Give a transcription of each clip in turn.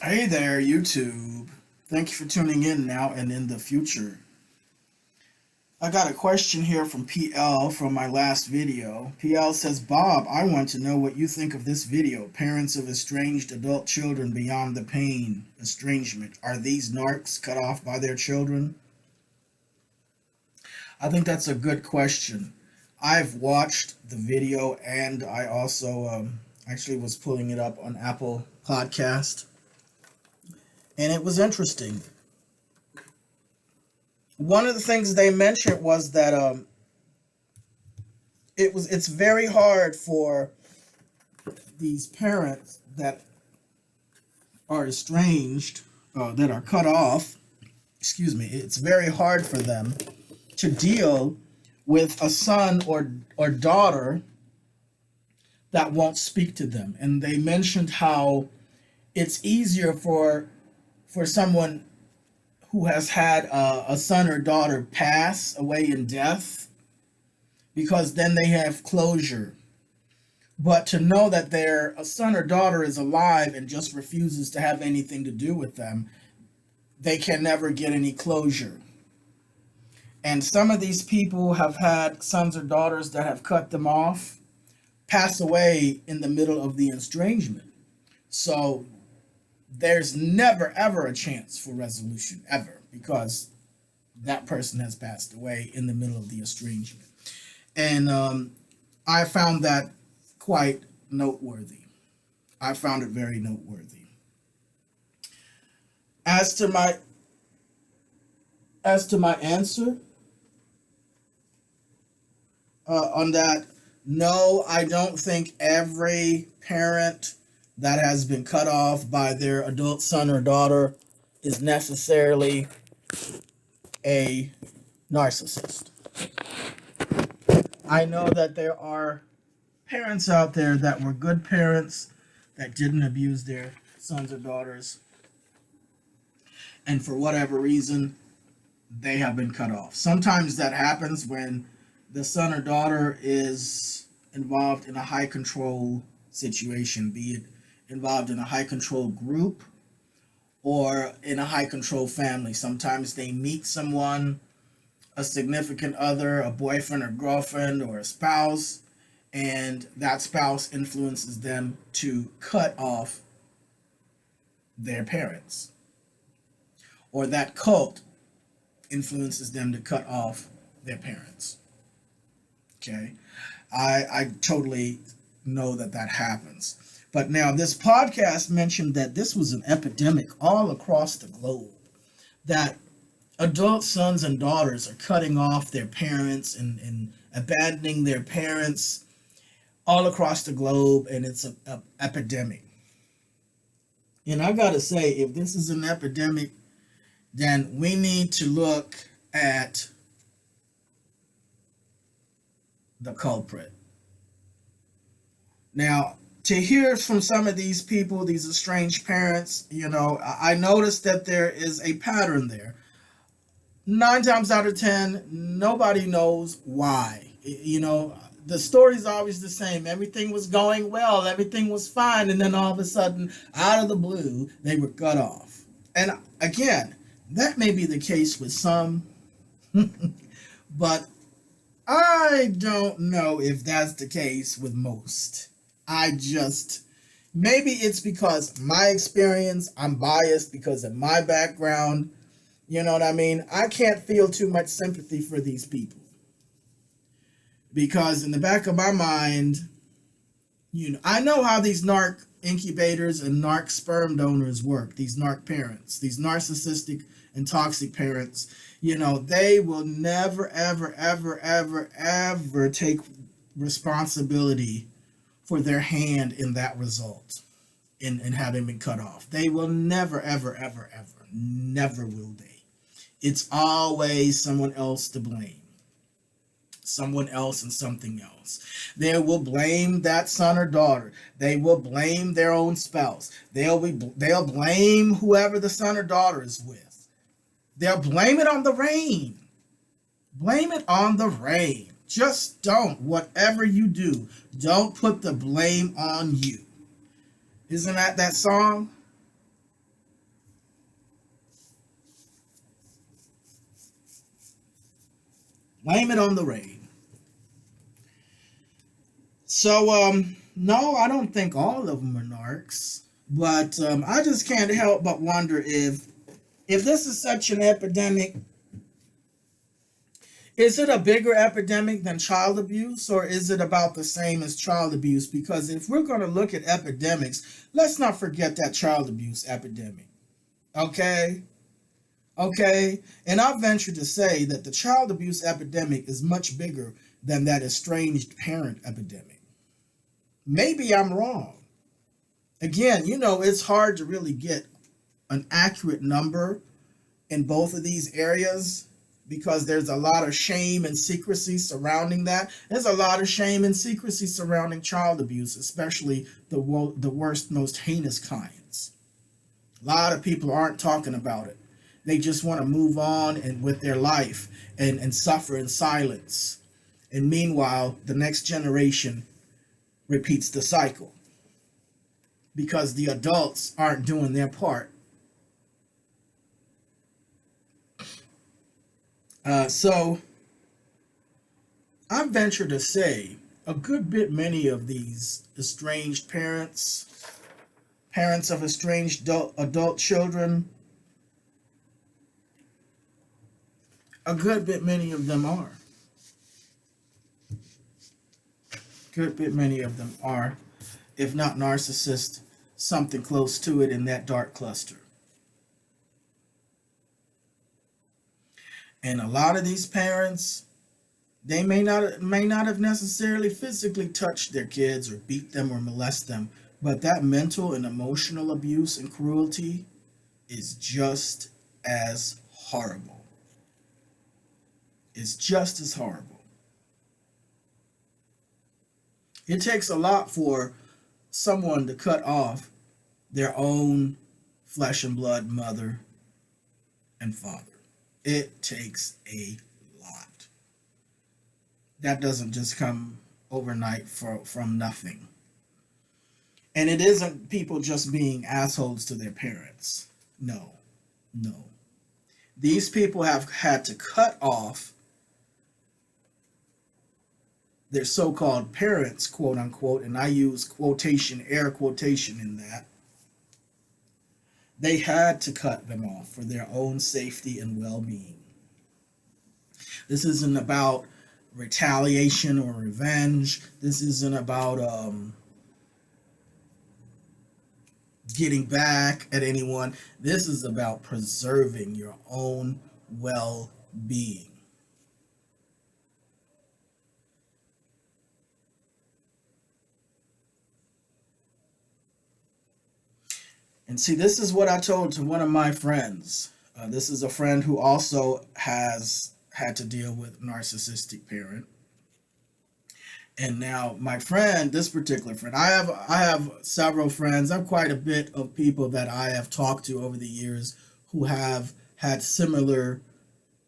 Hey there, YouTube. Thank you for tuning in now and in the future. I got a question here from PL from my last video. PL says, Bob, I want to know what you think of this video. Parents of estranged adult children beyond the pain, estrangement. Are these narcs cut off by their children? I think that's a good question. I've watched the video and I also actually was pulling it up on Apple Podcast, and it was interesting. One of the things they mentioned was that it's very hard for these parents that are estranged, that are cut off. Excuse me. It's very hard for them to deal with a son or daughter that won't speak to them. And they mentioned how it's easier for someone who has had a son or daughter pass away in death, because then they have closure. But to know that their a son or daughter is alive and just refuses to have anything to do with them, they can never get any closure. And some of these people have had sons or daughters that have cut them off, pass away in the middle of the estrangement. So there's never ever a chance for resolution ever, because that person has passed away in the middle of the estrangement. And I found that quite noteworthy. I found it very noteworthy. As to my answer on that, no, I don't think every parent that has been cut off by their adult son or daughter is necessarily a narcissist. I know that there are parents out there that were good parents that didn't abuse their sons or daughters, and for whatever reason, they have been cut off. Sometimes that happens when the son or daughter is involved in a high control situation, be it involved in a high control group or in a high control family. Sometimes they meet someone, a significant other, a boyfriend or girlfriend or a spouse, and that spouse influences them to cut off their parents. Or that cult influences them to cut off their parents. Okay? I totally know that that happens. But now this podcast mentioned that this was an epidemic all across the globe, that adult sons and daughters are cutting off their parents and abandoning their parents all across the globe, and it's an epidemic. And I gotta say, if this is an epidemic, then we need to look at the culprit. Now, to hear from some of these people, these estranged parents, I noticed that there is a pattern there. 9 times out of 10, nobody knows why. The story's always the same. Everything was going well, everything was fine, and then all of a sudden, out of the blue, they were cut off. And again, that may be the case with some, but I don't know if that's the case with most. Maybe it's because my experience, I'm biased because of my background. You know what I mean? I can't feel too much sympathy for these people, because in the back of my mind, I know how these narc incubators and narc sperm donors work, these narc parents, these narcissistic and toxic parents. They will never, ever, ever, ever, ever take responsibility for their hand in that result, in having been cut off. They will never, ever, ever, ever, never will they. It's always someone else to blame. Someone else and something else. They will blame that son or daughter. They will blame their own spouse. They'll blame whoever the son or daughter is with. They'll blame it on the rain. Blame it on the rain. Just don't. Whatever you do, don't put the blame on you. Isn't that song? Blame it on the rain. So, no, I don't think all of them are narcs. But I just can't help but wonder if this is such an epidemic, is it a bigger epidemic than child abuse, or is it about the same as child abuse? Because if we're going to look at epidemics, let's not forget that child abuse epidemic. Okay? Okay? And I venture to say that the child abuse epidemic is much bigger than that estranged parent epidemic. Maybe I'm wrong. Again, it's hard to really get an accurate number in both of these areas because there's a lot of shame and secrecy surrounding that. There's a lot of shame and secrecy surrounding child abuse, especially the worst, most heinous kinds. A lot of people aren't talking about it. They just want to move on and with their life and suffer in silence. And meanwhile, the next generation repeats the cycle because the adults aren't doing their part. So I venture to say a good bit many of these estranged parents of estranged adult children, a good bit many of them are. Good bit many of them are, if not narcissist, something close to it in that dark cluster. And a lot of these parents, they may not have necessarily physically touched their kids or beat them or molest them, but that mental and emotional abuse and cruelty is just as horrible. It's just as horrible. It takes a lot for someone to cut off their own flesh and blood mother and father. It takes a lot. That doesn't just come overnight from nothing. And it isn't people just being assholes to their parents. No. These people have had to cut off their so-called parents, quote unquote, and I use air quotation in that. They had to cut them off for their own safety and well-being. This isn't about retaliation or revenge. This isn't about getting back at anyone. This is about preserving your own well-being. And see, this is what I told to one of my friends. This is a friend who also has had to deal with a narcissistic parent. And now my friend, this particular friend, I have several friends. I have quite a bit of people that I have talked to over the years who have had similar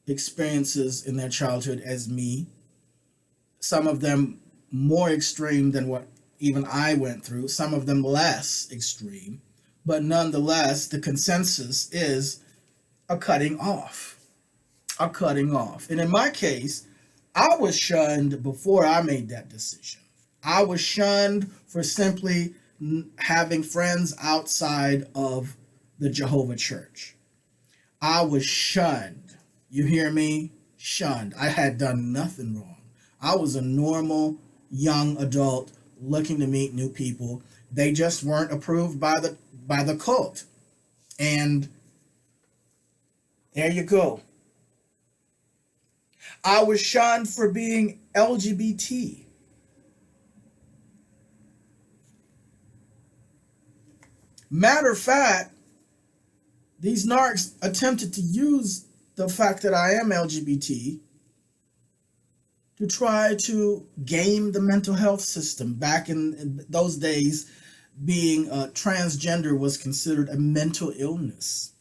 experiences in their childhood as me. Some of them more extreme than what even I went through, some of them less extreme. But nonetheless, the consensus is a cutting off. A cutting off. And in my case, I was shunned before I made that decision. I was shunned for simply having friends outside of the Jehovah Church. I was shunned. You hear me? Shunned. I had done nothing wrong. I was a normal young adult looking to meet new people. They just weren't approved by the cult. And there you go. I was shunned for being LGBT. Matter of fact, these narcs attempted to use the fact that I am LGBT to try to game the mental health system. Back in those days, being transgender was considered a mental illness.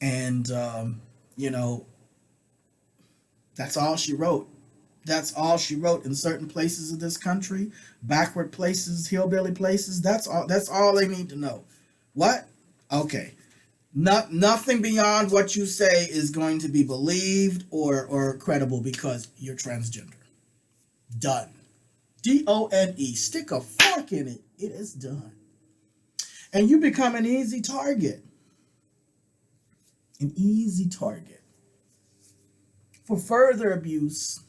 And, that's all she wrote. That's all she wrote in certain places of this country, backward places, hillbilly places. That's all they need to know. What? Okay. Nothing beyond what you say is going to be believed or credible because you're transgender. Done. DONE. Stick a fork in it. It is done. And you become an easy target. An easy target for further abuse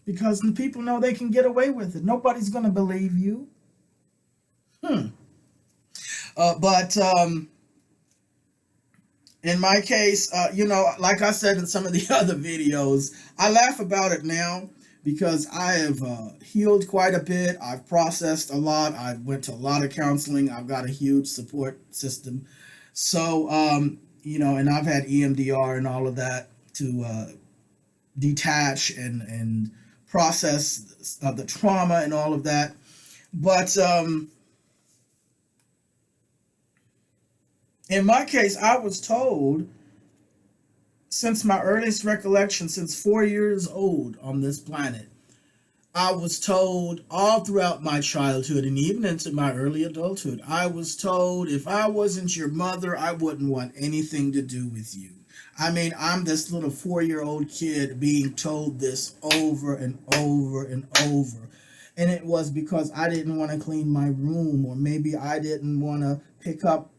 because people know they can get away with it. Nobody's going to believe you. But in my case, like I said in some of the other videos, I laugh about it now because I have healed quite a bit. I've processed a lot. I went to a lot of counseling. I've got a huge support system. So, and I've had EMDR and all of that to detach and process the trauma and all of that. But in my case, I was told since my earliest recollection, since 4 years old on this planet, I was told all throughout my childhood and even into my early adulthood, I was told if I wasn't your mother, I wouldn't want anything to do with you. I mean, I'm this little 4-year-old kid being told this over and over and over. And it was because I didn't want to clean my room, or maybe I didn't want to pick up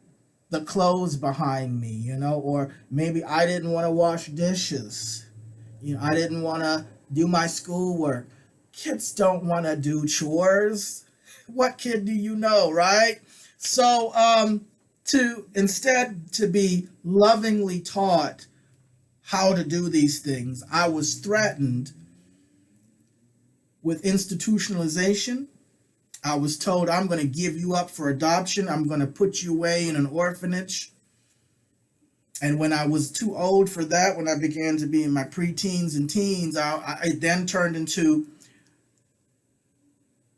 the clothes behind me, or maybe I didn't want to wash dishes. I didn't want to do my schoolwork. Kids don't want to do chores. What kid do you know, right? So, to be lovingly taught how to do these things, I was threatened with institutionalization. I was told, I'm going to give you up for adoption. I'm going to put you away in an orphanage. And when I was too old for that, when I began to be in my preteens and teens, I then turned into,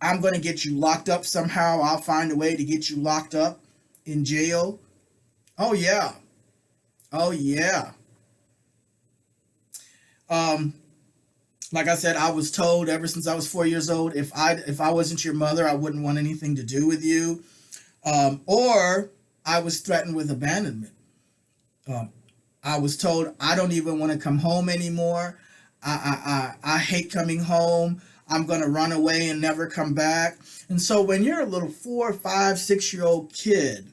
I'm going to get you locked up somehow. I'll find a way to get you locked up in jail. Oh, yeah. Oh, yeah. Like I said, I was told ever since I was 4 years old, if I wasn't your mother, I wouldn't want anything to do with you. Or I was threatened with abandonment. I was told I don't even want to come home anymore. I hate coming home. I'm going to run away and never come back. And so when you're a little 4, 5, 6-year-old kid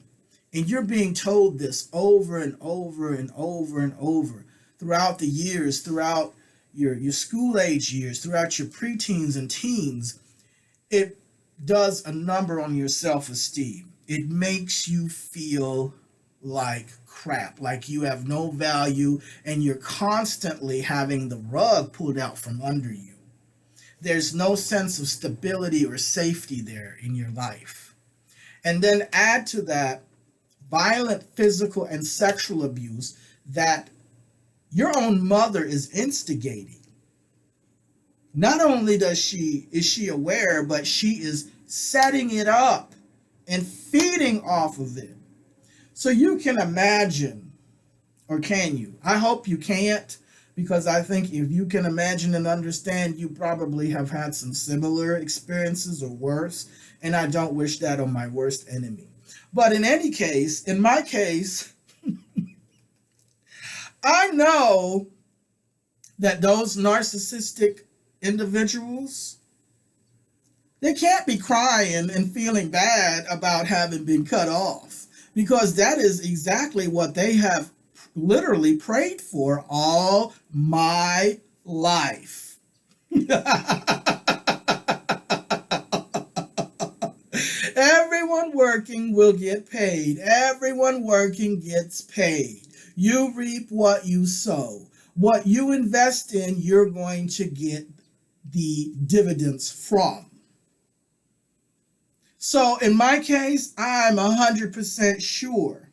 and you're being told this over and over and over and over throughout the years, throughout your school age years, throughout your preteens and teens, it does a number on your self-esteem. It makes you feel like crap, like you have no value, and you're constantly having the rug pulled out from under you. There's no sense of stability or safety there in your life. And then add to that violent physical and sexual abuse that your own mother is instigating. Not only is she aware, but she is setting it up and feeding off of it. So you can imagine, or can you? I hope you can't, because I think if you can imagine and understand, you probably have had some similar experiences or worse, and I don't wish that on my worst enemy. But in any case, in my case, I know that those narcissistic individuals, they can't be crying and feeling bad about having been cut off, because that is exactly what they have literally prayed for all my life. Everyone working will get paid. Everyone working gets paid. You reap what you sow. What you invest in, you're going to get the dividends from. So in my case, I'm 100% sure,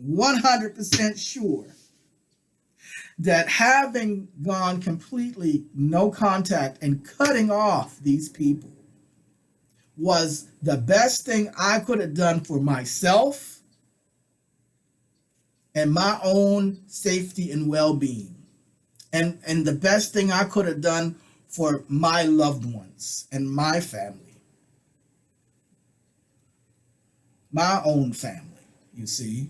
100% sure that having gone completely no contact and cutting off these people was the best thing I could have done for myself and my own safety and well-being. And the best thing I could have done for my loved ones and my family. My own family, you see.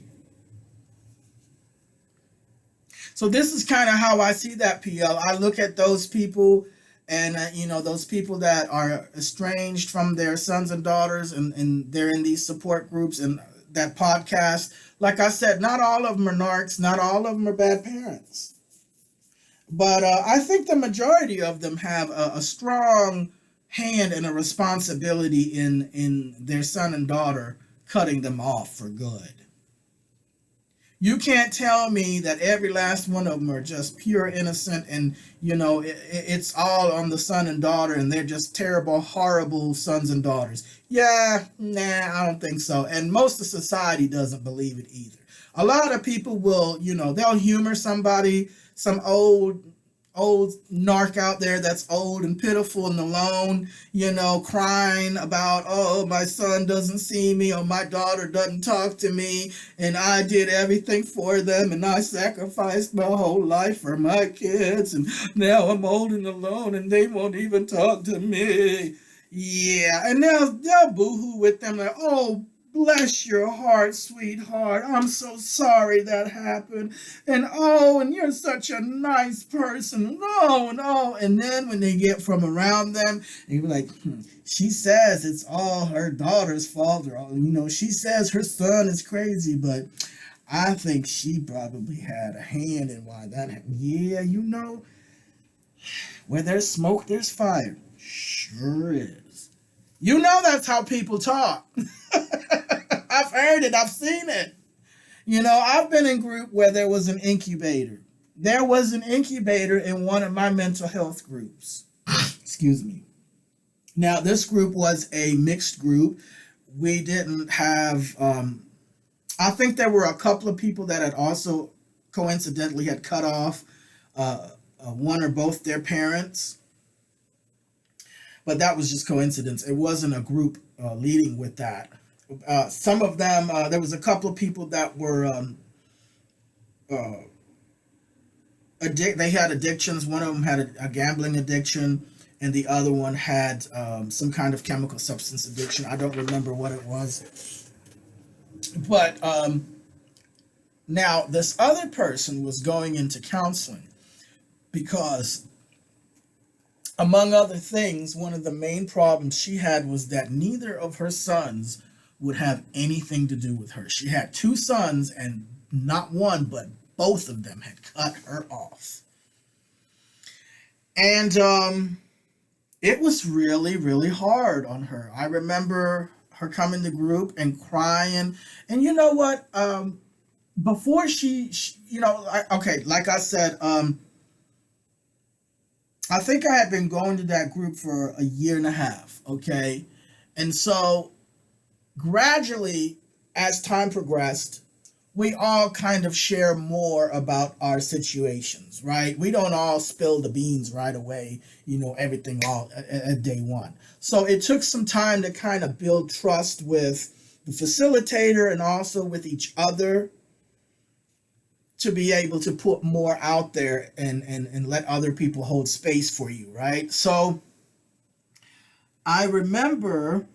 So this is kind of how I see that, PL. I look at those people, and those people that are estranged from their sons and daughters, and they're in these support groups and that podcast. Like I said, not all of them are narcs, not all of them are bad parents. But I think the majority of them have a strong hand and a responsibility in their son and daughter cutting them off for good. You can't tell me that every last one of them are just pure innocent, and it's all on the son and daughter, and they're just terrible, horrible sons and daughters. Yeah, nah, I don't think so. And most of society doesn't believe it either. A lot of people will, they'll humor somebody, some old narc out there that's old and pitiful and alone, crying about, oh, my son doesn't see me, or my daughter doesn't talk to me, and I did everything for them, and I sacrificed my whole life for my kids, and now I'm old and alone, and they won't even talk to me. Yeah, and they'll boo-hoo with them like, oh, bless your heart, sweetheart. I'm so sorry that happened. And you're such a nice person. No. And then when they get from around them, they be like, she says it's all her daughter's fault. Or, she says her son is crazy, but I think she probably had a hand in why that happened. Yeah, where there's smoke, there's fire. Sure is. That's how people talk. I've heard it. I've seen it. I've been in group where there was an incubator. There was an incubator in one of my mental health groups. Excuse me. Now, this group was a mixed group. We didn't have, I think there were a couple of people that had also coincidentally had cut off one or both their parents. But that was just coincidence. It wasn't a group leading with that. Some of them, there was a couple of people that were they had addictions. One of them had a gambling addiction, and the other one had some kind of chemical substance addiction. I don't remember what it was. But now this other person was going into counseling because, among other things, one of the main problems she had was that neither of her sons would have anything to do with her. She had two sons, and not one, but both of them had cut her off. And it was really, really hard on her. I remember her coming to group and crying. And you know what? Before okay, like I said, I think I had been going to that group for a year and a half, okay? And so gradually, as time progressed, we all kind of share more about our situations, right? We don't all spill the beans right away, everything all at day one. So it took some time to kind of build trust with the facilitator and also with each other to be able to put more out there and let other people hold space for you, right? So I remember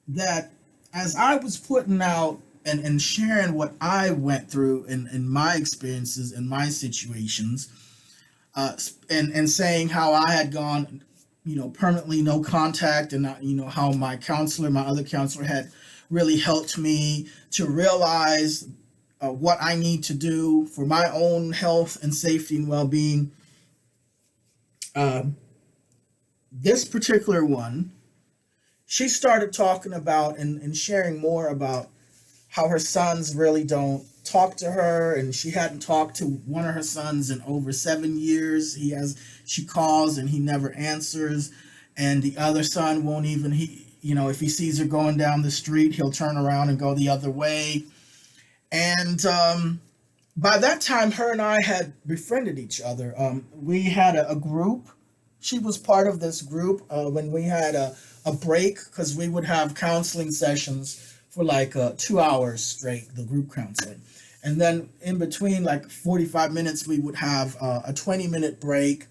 that as I was putting out and sharing what I went through in my experiences and my situations, and saying how I had gone, permanently no contact, and how my other counselor had really helped me to realize what I need to do for my own health and safety and well-being. This particular one, she started talking about and sharing more about how her sons really don't talk to her, and she hadn't talked to one of her sons in over 7 years. She calls and he never answers, and the other son won't even, if he sees her going down the street, he'll turn around and go the other way. And by that time, her and I had befriended each other. We had a group. She was part of this group when we had a break, because we would have counseling sessions for like 2 hours straight, the group counseling. And then in between, like 45 minutes, we would have a 20-minute break.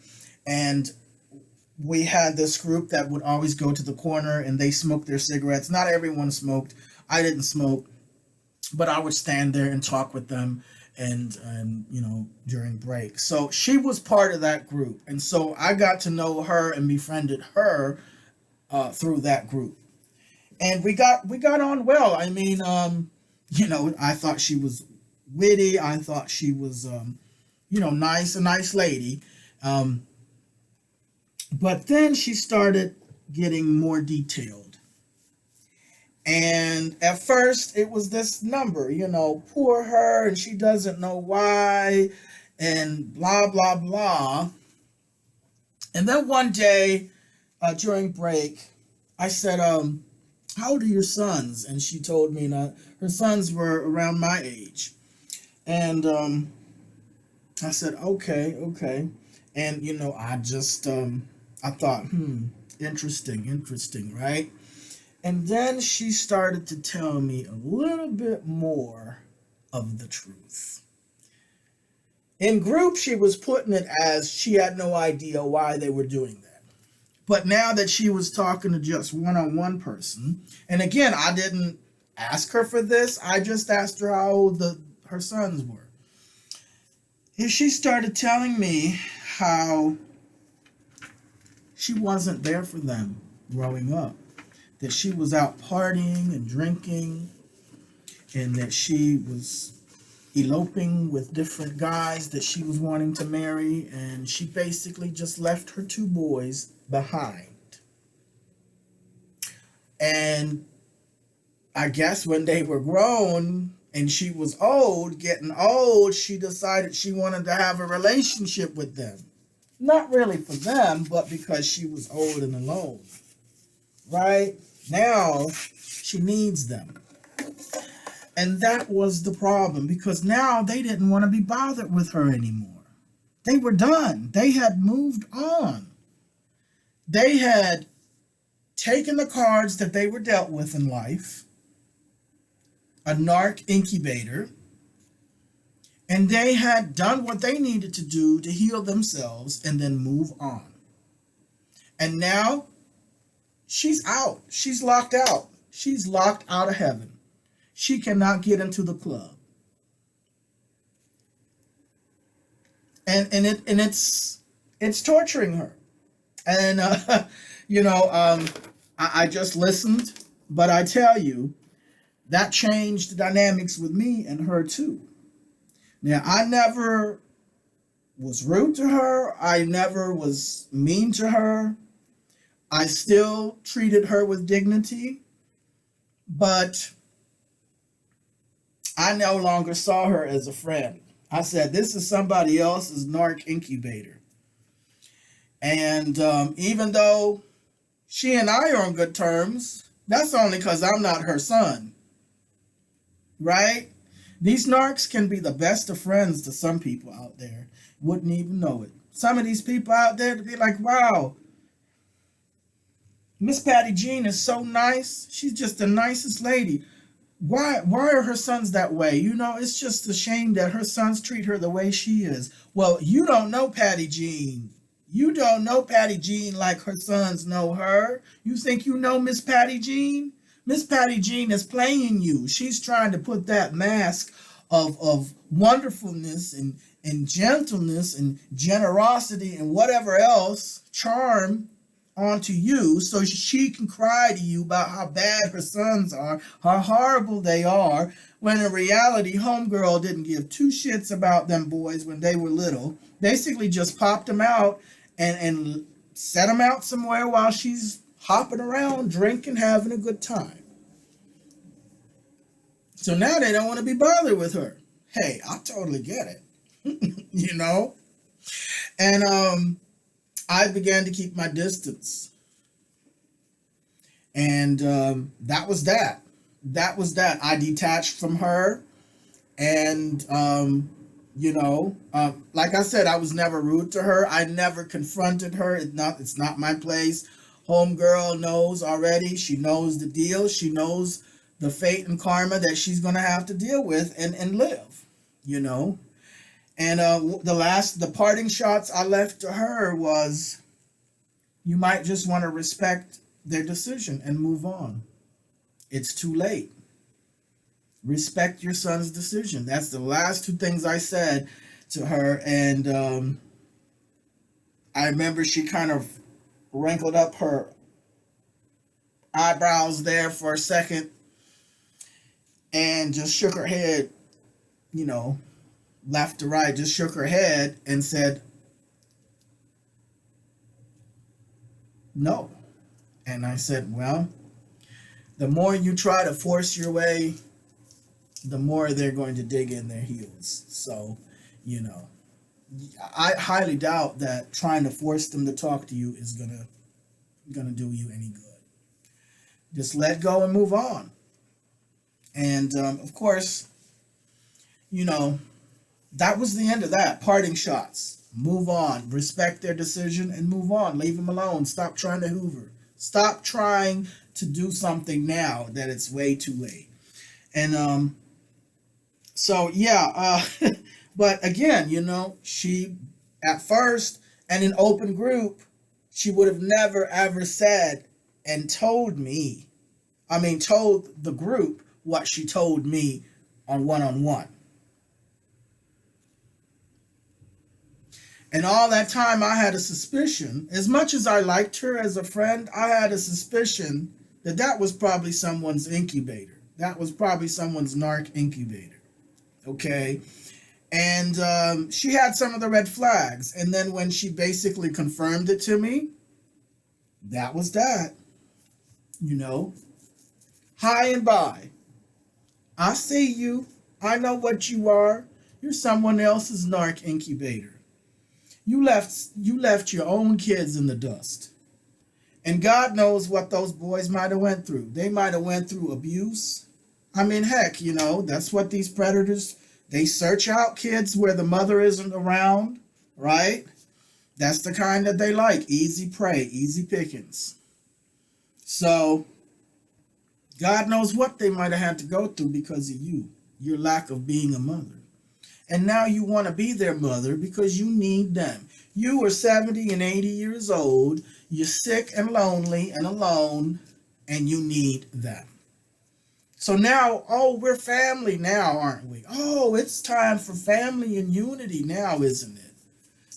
And we had this group that would always go to the corner and they smoked their cigarettes. Not everyone smoked. I didn't smoke, but I would stand there and talk with them and during break. So she was part of that group, and so I got to know her and befriended her through that group, and we got on well. I mean, I thought she was witty. I thought she was nice, a nice lady. Um, but then she started getting more detailed. And at first, it was this number, poor her, and she doesn't know why, and blah, blah, blah. And then one day during break, I said, how old are your sons? And she told me that her sons were around my age. And I said, okay, okay. And, I just, I thought, interesting, right? And then she started to tell me a little bit more of the truth. In group, she was putting it as she had no idea why they were doing that. But now that she was talking to just one-on-one person, and again, I didn't ask her for this, I just asked her how old her sons were. And she started telling me how she wasn't there for them growing up. That she was out partying and drinking, and that she was eloping with different guys that she was wanting to marry, and she basically just left her two boys behind. And I guess when they were grown and she was getting old, she decided she wanted to have a relationship with them. Not really for them, but because she was old and alone. Right? Now, she needs them. And that was the problem, because now they didn't want to be bothered with her anymore. They were done. They had moved on. They had taken the cards that they were dealt with in life, a narc incubator, and they had done what they needed to do to heal themselves and then move on. And now, she's out. She's locked out. She's locked out of heaven. She cannot get into the club. And it's torturing her. And I just listened, but I tell you, that changed the dynamics with me and her too. Now, I never was rude to her. I never was mean to her. I still treated her with dignity, but I no longer saw her as a friend. I said, this is somebody else's narc incubator. And even though she and I are on good terms, that's only because I'm not her son. Right? These narcs can be the best of friends to some people out there. Wouldn't even know it. Some of these people out there to be like, wow, Miss Patty Jean is so nice. She's just the nicest lady. Why are her sons that way? It's just a shame that her sons treat her the way she is. Well, you don't know Patty Jean. You don't know Patty Jean like her sons know her. You think you know Miss Patty Jean? Miss Patty Jean is playing you. She's trying to put that mask of wonderfulness and gentleness and generosity and whatever else, charm, onto you so she can cry to you about how bad her sons are, how horrible they are, when in reality, homegirl didn't give two shits about them boys when they were little. Basically just popped them out and set them out somewhere while she's hopping around, drinking, having a good time. So now they don't want to be bothered with her. Hey, I totally get it. And I began to keep my distance. And that was that. That was that. I detached from her. And, like I said, I was never rude to her. I never confronted her. It's not my place. Homegirl knows already. She knows the deal. She knows the fate and karma that she's going to have to deal with and live, And the parting shots I left to her was, you might just want to respect their decision and move on. It's too late. Respect your son's decision. That's the last two things I said to her. And I remember she kind of wrinkled up her eyebrows there for a second and just shook her head, you know, left to right, just shook her head and said, no. And I said, well, the more you try to force your way, the more they're going to dig in their heels. So, you know, I highly doubt that trying to force them to talk to you is gonna do you any good. Just let go and move on. And of course, you know, that was the end of that. Parting shots. Move on. Respect their decision and move on. Leave them alone. Stop trying to hoover. Stop trying to do something now that it's way too late. And so yeah, but again, you know, she at first and in open group, she would have never ever said and told the group what she told me on one-on-one. And all that time I had a suspicion, as much as I liked her as a friend, I had a suspicion that that was probably someone's incubator. That was probably someone's narc incubator. Okay? And she had some of the red flags. And then when she basically confirmed it to me, that was that. You know? Hi and bye. I see you. I know what you are. You're someone else's narc incubator. You left your own kids in the dust. And God knows what those boys might have went through. They might have went through abuse. I mean, heck, you know, that's what these predators, they search out kids where the mother isn't around, right? That's the kind that they like. Easy prey, easy pickings. So, God knows what they might have had to go through because of you, your lack of being a mother. And now you want to be their mother because you need them. You are 70 and 80 years old. You're sick and lonely and alone, and you need them. So now, oh, we're family now, aren't we? Oh, it's time for family and unity now, isn't it?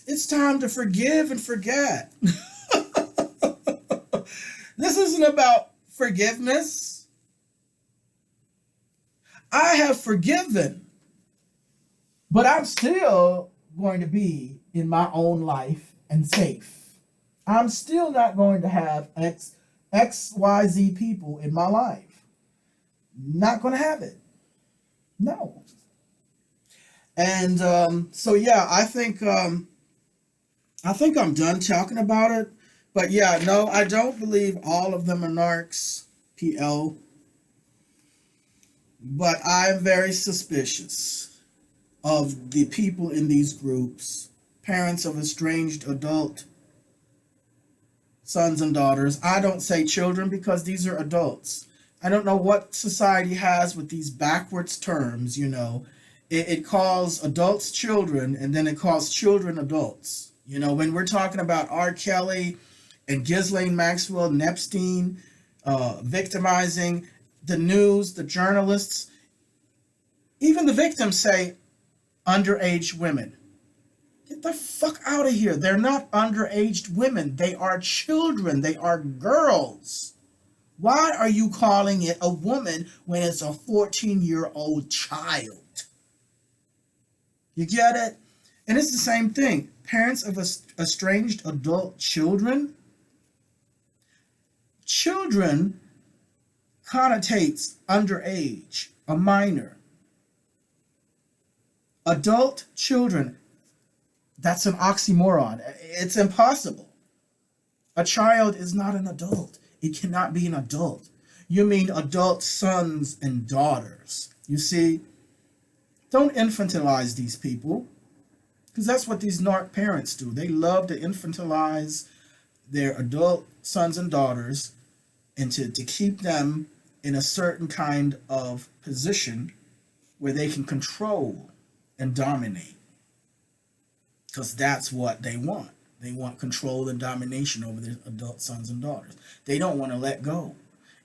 It's time to forgive and forget. This isn't about forgiveness. I have forgiven, but I'm still going to be in my own life and safe. I'm still not going to have XYZ people in my life. Not going to have it. No. And so yeah, I think I'm done talking about it. But yeah, no, I don't believe all of them are narcs, PL. But I'm very suspicious of the people in these groups, parents of estranged adult sons and daughters. I don't say children because these are adults. I don't know what society has with these backwards terms, you know. It calls adults children and then it calls children adults. You know, when we're talking about R. Kelly and Ghislaine Maxwell and Epstein victimizing the news, the journalists, even the victims say underage women. Get the fuck out of here. They're not underaged women. They are children. They are girls. Why are you calling it a woman when it's a 14-year-old child? You get it? And it's the same thing. Parents of estranged adult children. Children connotates underage, a minor. Adult children, that's an oxymoron. It's impossible. A child is not an adult. It cannot be an adult. You mean adult sons and daughters. You see, don't infantilize these people, because that's what these narc parents do. They love to infantilize their adult sons and daughters and to keep them in a certain kind of position where they can control and dominate. Because that's what they want. They want control and domination over their adult sons and daughters. They don't want to let go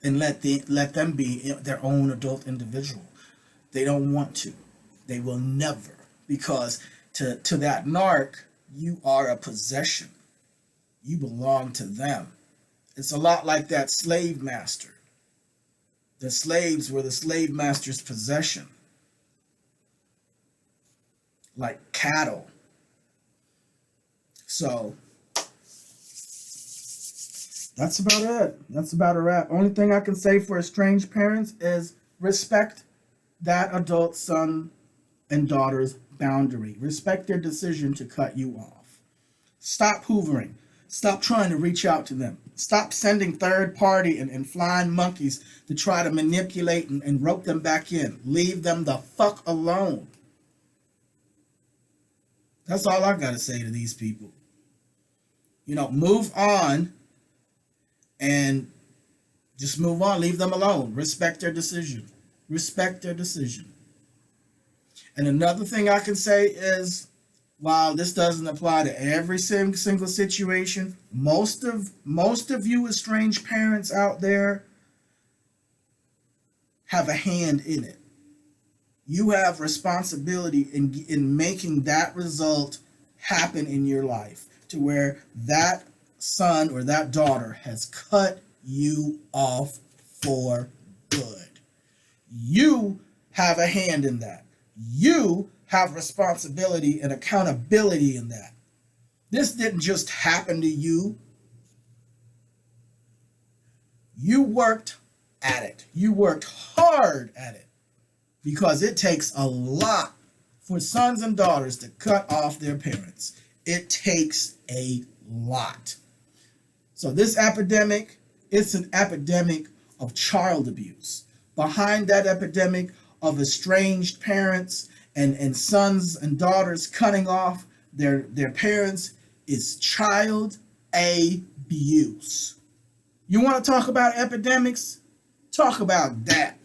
and let them be their own adult individual. They don't want to. They will never. Because to that narc, you are a possession. You belong to them. It's a lot like that slave master. The slaves were the slave master's possession. Like cattle. So that's about it. That's about a wrap. Only thing I can say for estranged parents is respect that adult son and daughter's boundary. Respect their decision to cut you off. Stop hoovering. Stop trying to reach out to them. Stop sending third party and flying monkeys to try to manipulate and rope them back in. Leave them the fuck alone. That's all I got to say to these people. Move on and just move on. Leave them alone. Respect their decision. Respect their decision. And another thing I can say is, while this doesn't apply to every single situation, most of you estranged parents out there have a hand in it. You have responsibility in making that result happen in your life, to where that son or that daughter has cut you off for good. You have a hand in that. You have responsibility and accountability in that. This didn't just happen to you. You worked at it. You worked hard at it, because it takes a lot for sons and daughters to cut off their parents. It takes a lot. So this epidemic, it's an epidemic of child abuse. Behind that epidemic of estranged parents and sons and daughters cutting off their parents is child abuse. You want to talk about epidemics? Talk about that.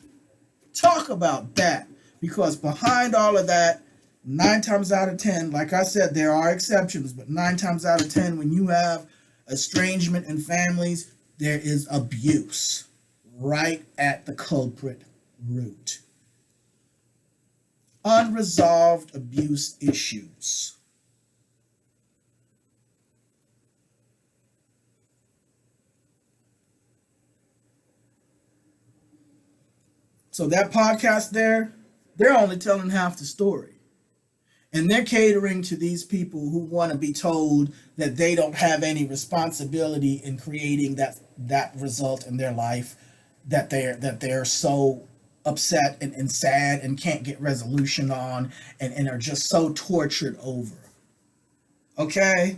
Talk about that. Because behind all of that, 9 times out of 10, like I said, there are exceptions, but 9 times out of 10, when you have estrangement in families, there is abuse right at the culprit root. Unresolved abuse issues. So that podcast there, they're only telling half the story. And they're catering to these people who want to be told that they don't have any responsibility in creating that result in their life, that they're so upset and sad and can't get resolution on, and are just so tortured over. Okay?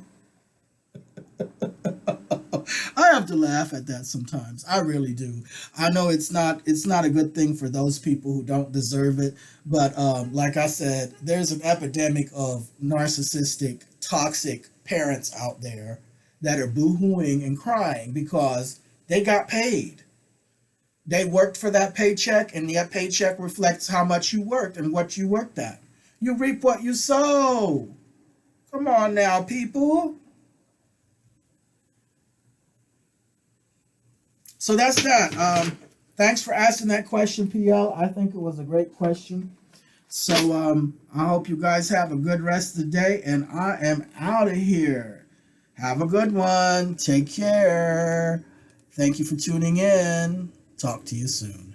I have to laugh at that sometimes. I really do. I know it's not a good thing for those people who don't deserve it, but like I said, there's an epidemic of narcissistic, toxic parents out there that are boo-hooing and crying because they got paid. They worked for that paycheck, and that paycheck reflects how much you worked and what you worked at. You reap what you sow. Come on now, people. So that's that. Thanks for asking that question, PL. I think it was a great question. So I hope you guys have a good rest of the day, and I am out of here. Have a good one. Take care. Thank you for tuning in. Talk to you soon.